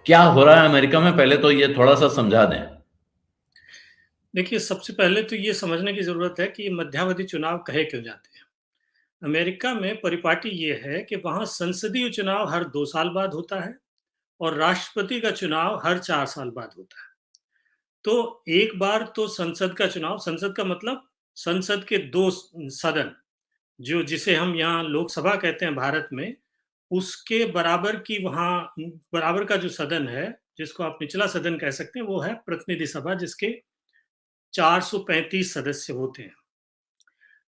क्या हो रहा है अमेरिका में, पहले तो ये थोड़ा-सा समझा दें? देखिए, सबसे पहले तो ये समझने की ज़रूरत है कि मध्यावधि चुनाव कहे क्यों जाते हैं। अमेरिका में परिपाटी ये है कि वहाँ संसदीय चुनाव हर 2 साल बाद होता है और राष्ट्रपति का चुनाव हर 4 साल बाद होता है। तो एक बार तो संसद का चुनाव, संसद का मतलब संसद के 2 सदन, जो जिसे हम यहाँ लोकसभा कहते हैं भारत में, उसके बराबर की वहाँ बराबर का जो सदन है, जिसको आप निचला सदन कह सकते हैं, वो है प्रतिनिधि सभा, जिसके 435 सदस्य होते हैं।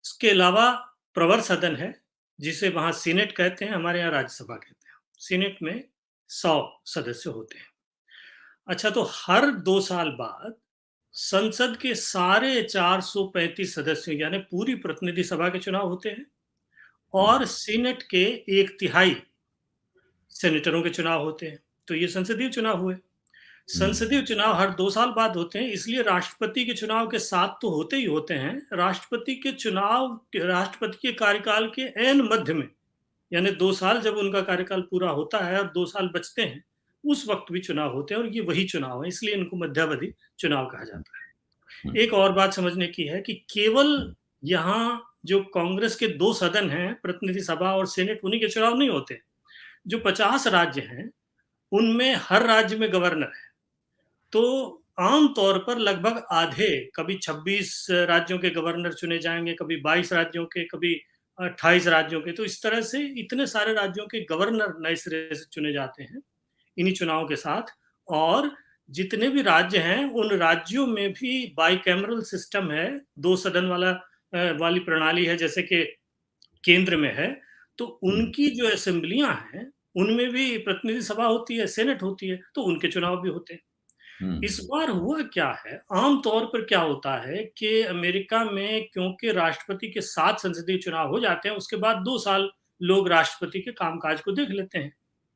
इसके अलावा प्रवर सदन है, जिसे वहाँ सीनेट कहते हैं, हमारे यहाँ राज्यसभा कहते हैं। सीनेट में 100 सदस्य होते हैं। अच्छा, तो हर 2 साल बाद संसद के सारे 435 सदस्यों यानी पूरी प्रतिनिधि सभा के चुनाव होते हैं और सीनेट के 1/3 सेनेटरों के चुनाव होते हैं। तो ये संसदीय चुनाव हुए। हुँ, संसदीय चुनाव हर 2 साल बाद होते हैं, इसलिए राष्ट्रपति के चुनाव के साथ तो होते ही होते हैं। राष्ट्रपति के कार्यकाल के ऐन मध्य में, यानी 2 साल जब उनका कार्यकाल पूरा होता है और 2 साल बचते हैं, उस वक़्त भी चुनाव होते हैं और ये वही चुनाव है, इसलिए इनको मध्यावधि चुनाव कहा जाता हुँ, है। एक और बात समझने की है कि केवल यहाँ जो कांग्रेस के 2 सदन हैं, प्रतिनिधि सभा और सीनेट, उन्हीं के चुनाव नहीं होते। जो 50 राज्य हैं, उनमें हर राज्य में गवर्नर है। तो आम तौर पर लगभग आधे, कभी 26 राज्यों के गवर्नर चुने जाएँगे, कभी 22 राज्यों के, कभी 28 राज्यों के। तो इस तरह से इतने सारे राज्यों के गवर्नर नए सिरे से चुने जाते हैं, इन्हीं चुनावों के साथ। और जितने भी राज्य हैं, उन राज्यों में भी बाइकैमरल सिस्टम है, 2 सदन वाली प्रणाली है, जैसे कि केंद्र में है। तो हुँ, उनकी जो असेंबलियाँ हैं, उनमें भी प्रतिनिधि सभा होती है, सेनेट होती है, तो उनके चुनाव भी होते हैं। हुँ, इस बार हुआ क्या है, आम तौर पर क्या होता है कि अमेरिका में क्योंकि राष्ट्रपति के 7 संसदीय चुनाव हो जाते हैं, उसके बाद 2 साल लोग राष्ट्रपति के कामकाज को देख लेते हैं,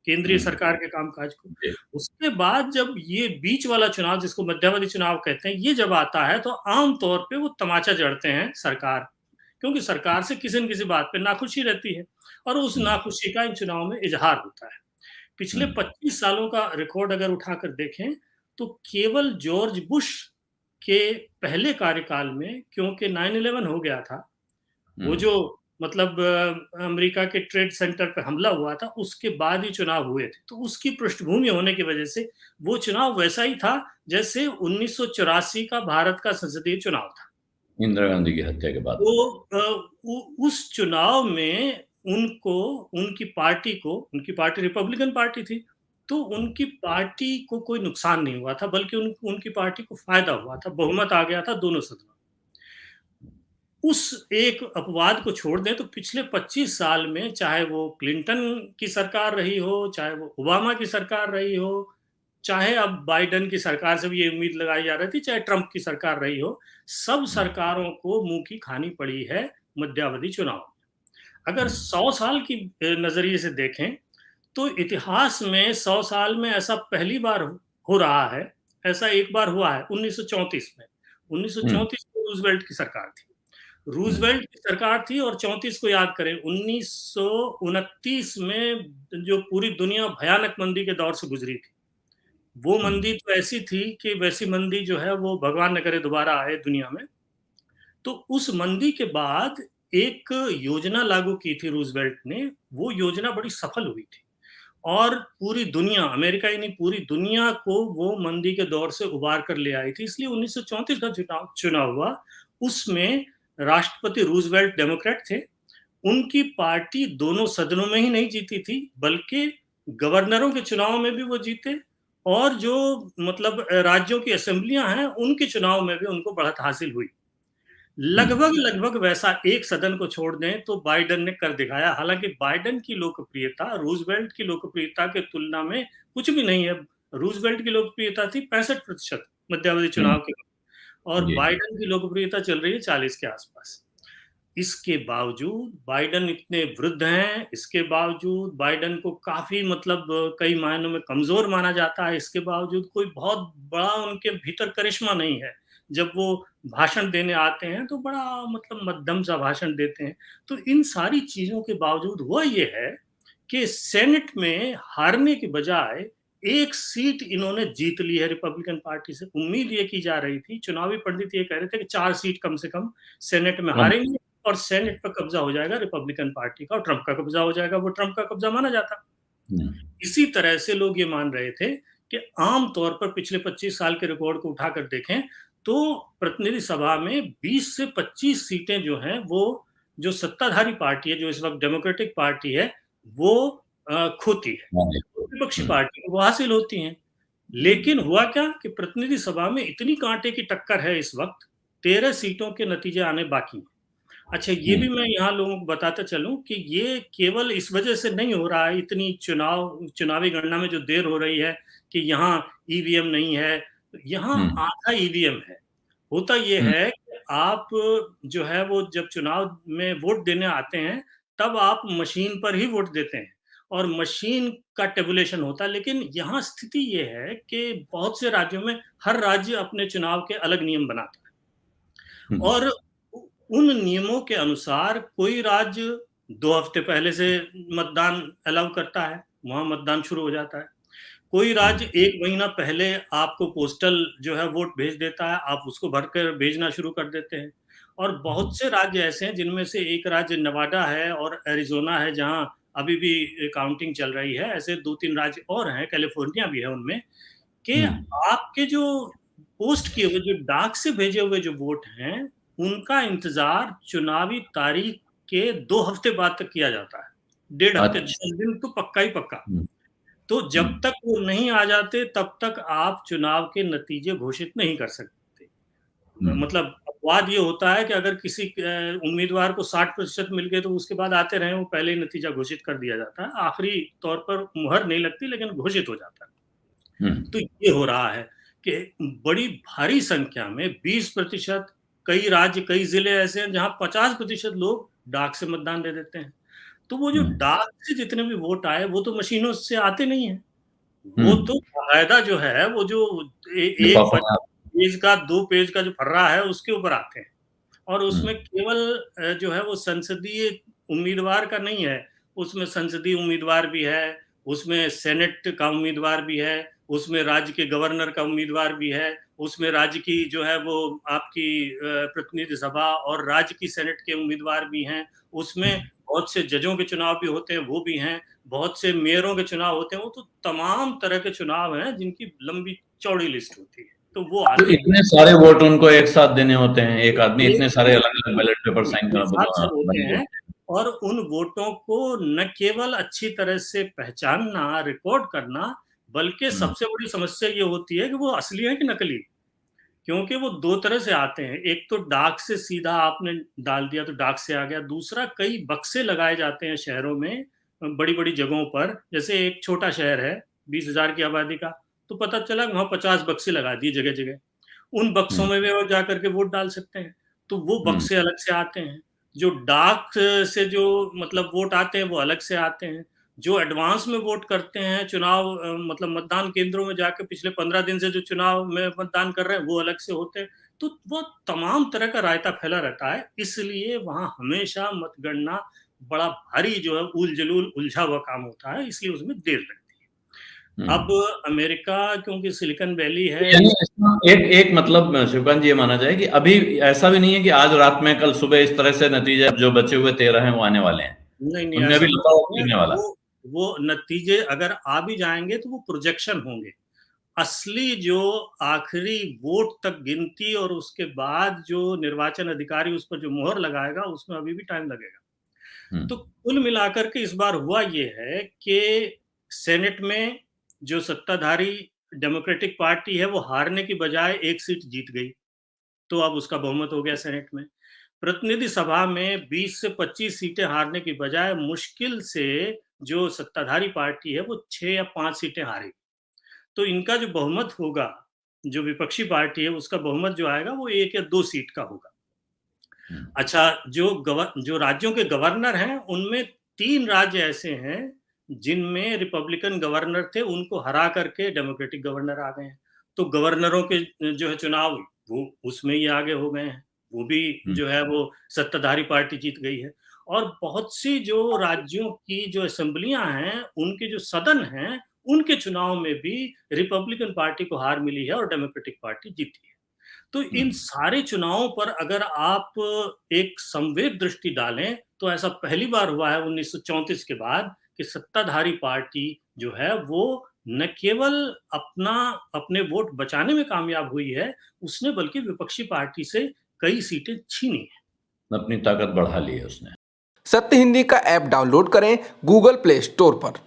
केंद्रीय हुँ, सरकार के कामकाज को। जी, उसके बाद जब ये बीच वाला चुनाव, जिसको मध्यावधि चुनाव कहते हैं, ये जब आता है, तो आम तौर पे वो तमाचा जड़ते हैं सरकार, क्योंकि सरकार से किसी न किसी बात पे नाखुशी रहती है और उस हुँ, नाखुशी का इन चुनाव में इज़हार होता है। हुँ, पिछले 25 सालों का रिकॉर्ड अगर उठाकर देखें, तो केवल जॉर्ज बुश के पहले कार्यकाल में, क्योंकि 9/11 हो गया था, हुँ, वो जो मतलब अमेरिका के ट्रेड सेंटर पे हमला हुआ था, उसके बाद ही चुनाव हुए थे। तो उसकी पृष्ठभूमि होने की वजह से वो चुनाव वैसा ही था, जैसे 1984 का भारत का संसदीय चुनाव था। इंदिरा गांधी की हत्या के बाद। तो अ, उ उस चुनाव में उनको, उनकी पार्टी रिपब्लिकन पार्टी थी, तो हुँ, उनकी पार्टी को कोई नुकसान नहीं हुआ था, बल्कि उनकी पार्टी को फ़ायदा हुआ था, बहुमत आ गया था दोनों सदनों में। उस एक अपवाद को छोड़ दें तो पिछले 25 साल में, चाहे वो क्लिंटन की सरकार रही हो, चाहे वो ओबामा की सरकार रही हो, चाहे अब बाइडेन की सरकार से भी ये उम्मीद लगाई जा रही थी, चाहे ट्रंप की सरकार रही हो, सब हुँ, सरकारों को मुँह की खानी पड़ी है मध्यावधि चुनाव। अगर हुँ, 100 साल की नज़रिए से देखें, तो इतिहास में 100 साल में ऐसा पहली बार हो रहा है, ऐसा एक बार हुआ है 1934 में। हुँ, 1934 में रूज़वेल्ट की सरकार थी। हुँ, रूज़वेल्ट की सरकार थी और 34 को याद करें, 1929 में जो पूरी दुनिया भयानक मंदी के दौर से गुज़री थी। वो हुँ, मंदी तो ऐसी थी कि वैसी मंदी जो है वो भगवान न करे दोबारा आए दुनिया में। तो उस मंदी के बाद एक योजना लागू की थी रूज़वेल्ट ने, वो योजना बड़ी सफल हुई थी और पूरी दुनिया, अमेरिका ही नहीं पूरी दुनिया को वो मंदी के दौर से उबार कर ले आई थी। इसलिए 1934 का चुनाव चुनाव हुआ, उसमें राष्ट्रपति रूज़वेल्ट डेमोक्रेट थे। उनकी पार्टी दोनों सदनों में ही नहीं जीती थी, बल्कि गवर्नरों के चुनाव में भी वो जीते और जो मतलब राज्यों की असेंबलियाँ हैं, उनके चुनाव में भी उनको बढ़त हासिल हुई। हुँ, लगभग वैसा एक सदन को छोड़ दें तो बाइडेन ने कर दिखाया। हालाँकि बाइडेन की लोकप्रियता रूज़वेल्ट की लोकप्रियता के तुलना में कुछ भी नहीं है। रूज़वेल्ट की लोकप्रियता थी 65% मध्यावधि हुँ, चुनाव के वक़्त और जी, बाइडेन की लोकप्रियता चल रही है 40 के आस-पास। इसके बावजूद बाइडेन इतने वृद्ध हैं, इसके बावजूद बाइडेन को काफ़ी मतलब कई मायनों में कमज़ोर माना जाता है, इसके बावजूद कोई बहुत बड़ा उनके भीतर करिश्मा नहीं है। जब वो भाषण देने आते हैं, तो बड़ा मतलब मध्यम-सा भाषण देते हैं। तो इन सारी चीज़ों के बावजूद हुआ ये है कि सेनेट में हारने के बजाय एक सीट इन्होंने जीत ली है रिपब्लिकन पार्टी से। उम्मीद ये की जा रही थी, चुनावी पंडित ये कह रहे थे कि 4 सीट कम से कम सेनेट में हारेंगे और सेनेट पर कब्जा हो जाएगा रिपब्लिकन पार्टी का और ट्रंप का कब्जा हो जाएगा, वो ट्रंप का कब्जा माना जाता। इसी तरह से लोग ये मान रहे थे कि आम तौर पर पिछले 25 साल के रिकॉर्ड को उठाकर देखें तो प्रतिनिधि सभा में 20 से 25 सीटें जो हैं वो जो सत्ताधारी पार्टी है, जो इस वक्त डेमोक्रेटिक पार्टी है, वो खोती है, विपक्षी पार्टी को वो हासिल होती हैं। लेकिन हुआ क्या कि प्रतिनिधि सभा में इतनी कांटे की टक्कर है इस वक्त, 13 सीटों के नतीजे आने बाकी हैं। अच्छा, ये भी मैं यहाँ लोगों को बताता चलूँ कि ये केवल इस वजह से नहीं हो रहा है, इतनी चुनावी गणना में जो देर हो रही है कि यहाँ ईवीएम नहीं है, यहाँ आधा ईवीएम है। होता ये है कि आप जो है वो जब चुनाव में वोट देने आते हैं, तब आप मशीन पर ही वोट देते हैं और मशीन का टेबुलेशन होता है। लेकिन यहाँ स्थिति ये है कि बहुत से राज्यों में हर राज्य अपने चुनाव के अलग नियम बनाता है और उन नियमों के अनुसार कोई राज्य 2 हफ्ते पहले से मतदान अलाउ करता है, वहाँ मतदान शुरू हो जाता है। कोई राज्य 1 महीना पहले आपको पोस्टल जो है वोट भेज देता है, आप उसको भरकर भेजना शुरू कर देते हैं। और बहुत से राज्य ऐसे हैं जिनमें से एक राज्य नवाडा है और एरिज़ोना है, जहाँ अभी भी काउंटिंग चल रही है। ऐसे 2-3 राज्य और हैं, कैलिफ़ोर्निया भी है उनमें, कि आपके जो पोस्ट किए हुए, जो डाक से भेजे हुए जो वोट हैं, उनका इंतज़ार चुनावी तारीख के 2 हफ्ते बाद तक किया जाता है। 1.5 हफ्ते, 10 दिन तो पक्का ही पक्का। तो जब तक वो नहीं आ जाते, तब तक आप चुनाव के नतीजे घोषित नहीं कर सकते। मतलब अपवाद ये होता है कि अगर किसी उम्मीदवार को 60% मिल गए तो उसके बाद आते रहे, वो पहले ही नतीजा घोषित कर दिया जाता है। आखिरी तौर पर मुहर नहीं लगती, लेकिन घोषित हो जाता है। तो ये हो रहा है कि बड़ी भारी संख्या में 20%, कई राज्य, कई जिले ऐसे हैं जहाँ 50% लोग डाक से मतदान दे देते हैं। तो वो जो डाक से जितने भी वोट आए, वो तो मशीनों से आते नहीं हैं। वो तो बाकायदा जो है, वो जो 1 पेज का, 2 पेज का जो फर्रा है, उसके ऊपर आते हैं। और उसमें केवल जो है वो संसदीय उम्मीदवार का नहीं है, उसमें संसदीय उम्मीदवार भी है, उसमें सेनेट का उम्मीदवार भी है, उसमें राज्य के गवर्नर का उम्मीदवार भी है, उसमें राज्य की जो है वो आपकी प्रतिनिधि सभा और राज्य की सेनेट के उम्मीदवार भी हैं, उसमें बहुत से जजों के चुनाव भी होते हैं, वो भी हैं, बहुत से मेयरों के चुनाव होते हैं, वो तो तमाम तरह के चुनाव हैं जिनकी लंबी चौड़ी लिस्ट होती है। तो वो तो इतने सारे वोट उनको एक साथ देने होते हैं, एक आदमी इतने सारे अलग-अलग बैलेट पेपर साइन होते हैं और उन वोटों को न केवल अच्छी तरह से पहचानना, रिकॉर्ड करना, बल्कि सबसे बड़ी समस्या ये होती है कि वो असली है कि नकली। क्योंकि वो 2 तरह से आते हैं, एक तो डाक से सीधा आपने डाल दिया तो डाक से आ गया, दूसरा कई बक्से लगाए जाते हैं शहरों में, बड़ी-बड़ी जगहों पर। जैसे एक छोटा शहर है 20,000 की आबादी का, तो पता चला वहाँ 50 बक्से लगा दिए जगह-जगह। उन बक्सों में भी वो जाकर के वोट डाल सकते हैं, तो वो बक्से अलग से आते हैं। जो डाक से जो मतलब वोट आते हैं, वो अलग से आते हैं। जो एडवांस में वोट करते हैं, चुनाव मतलब मतदान केंद्रों में जाके पिछले 15 दिन से जो चुनाव में मतदान कर रहे हैं, वो अलग से होते हैं। तो वो तमाम तरह का रायता फैला रहता है, इसलिए वहाँ हमेशा मतगणना बड़ा भारी जो है उल-जलूल, उलझा हुआ काम होता है, इसलिए उसमें देर लगती है। अब अमेरिका क्योंकि सिलिकॉन वैली है, एक मतलब शिवकांत जी, ये माना जाए कि अभी ऐसा भी नहीं है कि आज रात में, कल सुबह इस तरह से नतीजे जो बचे हुए 13 हैं वो आने वाले हैं। नहीं, उनमें भी नहीं वाला। वो नतीजे अगर आ भी जाएंगे तो वो प्रोजेक्शन होंगे। असली जो आखिरी वोट तक गिनती और उसके बाद जो निर्वाचन अधिकारी उस पर जो मोहर लगाएगा, उसमें अभी भी टाइम लगेगा। तो कुल मिलाकर के इस बार हुआ ये है कि सेनेट में जो सत्ताधारी डेमोक्रेटिक पार्टी है, वो हारने की बजाय 1 सीट जीत गई, तो अब उसका बहुमत हो गया सेनेट में। प्रतिनिधि सभा में 20 से 25 सीटें हारने की बजाय मुश्किल से जो सत्ताधारी पार्टी है, वो 6 या 5 सीटें हारेगी। तो इनका जो बहुमत होगा, जो विपक्षी पार्टी है, उसका बहुमत जो आएगा वो 1 या 2 सीट का होगा। अच्छा, जो राज्यों के गवर्नर हैं, उनमें 3 राज्य ऐसे हैं जिनमें रिपब्लिकन गवर्नर थे, उनको हरा करके डेमोक्रेटिक गवर्नर आ गए हैं। तो गवर्नरों के जो है चुनाव, वो उसमें ही आगे हो गए हैं। वो भी जो है वो सत्ताधारी पार्टी जीत गई है। और बहुत सी जो राज्यों की जो असेंबलियां हैं, उनके जो सदन हैं, उनके चुनाव में भी रिपब्लिकन पार्टी को हार मिली है और डेमोक्रेटिक पार्टी जीती है। तो इन सारे चुनावों पर अगर आप एक संवेद दृष्टि डालें, तो ऐसा पहली बार हुआ है 1934 के बाद कि सत्ताधारी पार्टी जो है वो न केवल अपने वोट बचाने में कामयाब हुई है, उसने बल्कि विपक्षी पार्टी से कई सीटें छीनी हैं। अपनी ताकत बढ़ा ली है उसने। सत्य हिंदी का ऐप डाउनलोड करें गूगल प्ले स्टोर पर।